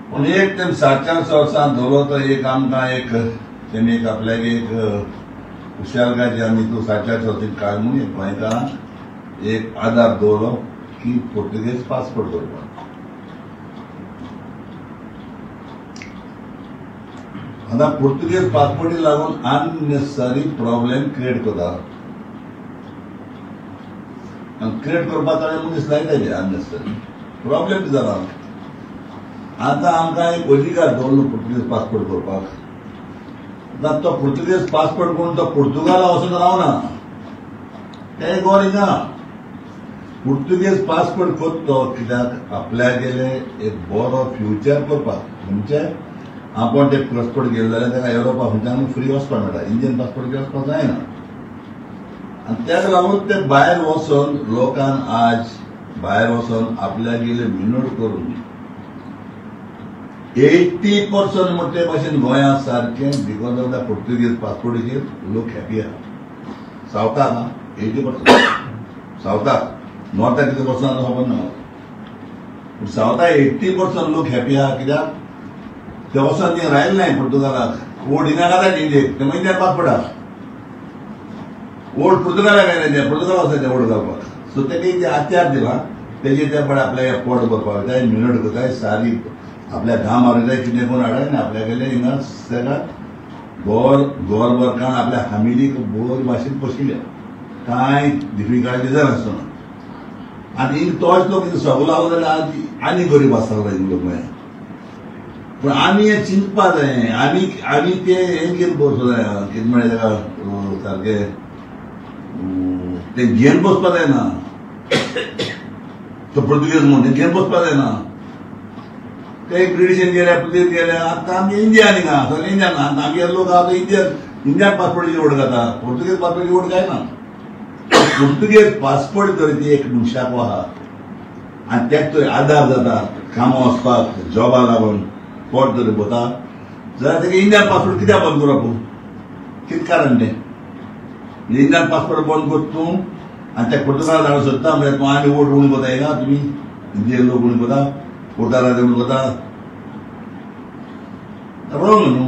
पूण एक ते 400 वर्सां दवरलो तो एक आमकां एक तेमी एक आपल्याक एक हुशारकाय आमी तूं 400 वर्सां काळ म्हणून एक गोंयकारांक एक आदार दवरलो की पोर्तुगेज पासपोर्ट करपाक. आता पोर्तुगेज पासपोर्टी लागून अननेसेसरी प्रॉब्लेम क्रिएट करता आनी क्रिएट करपाक ताणें मनीस लायताले अननेसेसरी प्रॉब्लेम जाला. आता आमकां एक अधिकार दवरलो पोर्तुगेज पासपोर्ट करपाक. आता तो पोर्तुगेज पासपोर्ट करून तो पुर्तुगाला वचून रावना तें गोर हिंगा पोर्तुगेज पासपोर्ट करता कित्याक आपल्यागेले एक बरो फ्युचर करपाक. म्हणजे आपण ते पासपोर्ट घेतले जाल्यार ताका युरोपा खंयच्यान फ्री वचपाक मेळटा. इंडियन पासपोर्ट घेवन वचपाक जायना आनी ताका लागून ते भायर वचून लोकांन आज भायर वचून आपल्यागेले विनोद करून 80% मोठे भाशेन गोंया सारखे बिकॉज ऑफ द पोर्तुगेज पासपोर्टीचेर लोक हॅपी आहा. सावथाक 80% सावथाक नॉर्थाक कितें पर्सन खबर ना पूण सावथाक 80% लोक हॅपी आहा. कित्याक ते वचून थंय राहिले नाही पुर्तुगालाक. ओल्ड हिंगा घातात इंडियेक ते मागीर पासपोर्ट आहा. ओल्ड पुर्तुगालाक घायना पुर्तुगाल वचता ओल्ड घालपाक. सो तेका ते आचार दिला तेजे ते पळय आपल्याक पोट भरपाक जाय मिनट करताय सारी आपल्या घाम मारूंक कितें करून हाडाय आनी आपल्यागेले हिंगा तेका गोर वर्कान आपल्या फॅमिलीक बरे भाशेन पोशिल्ल्या कांय डिफिकल्टी नासतना. आनी हिंग तोच लोक सगळो लागलो जाल्यार आनी गरीब आसतालो हिंग लोक गोंयांत. पूण आमी हें चिंतपा जाय. आमी ते हें घेवन बसो जाय कितें म्हळ्यार ताका सारकें ते घेवन बसपा जायना. तो पुर्तुगेज म्हणून घेवन बसपा जायना. ते ब्रिटिशीन गेले पुर्तुगेज गेले. आतां आमी इंडियान हिंगा सगळे इंडियान आमगे लोक आतां इंडियन पासपोर्टीची ओढ घाता पुर्तुगेज पासपोर्टीची ओढ जायना. पुर्तुगेज पासपोर्ट जर ती एक मनशाक आहा आनी तेका थंय आदार जाता कामां वचपाक जॉबा लागून पोट जर भरता जाल्यार तेका इंडियन पासपोर्ट कित्याक बंद करप. कितें कारण तें इंडियन पासपोर्ट बंद कर तूं आनी ते पुर्तुगाल धाडूंक सोदता म्हणजे तूं आनी वोट उणी कोता येना तुमी इंडियन लोक उणी कोता वोटार उणी कोता रॉंग न्हू.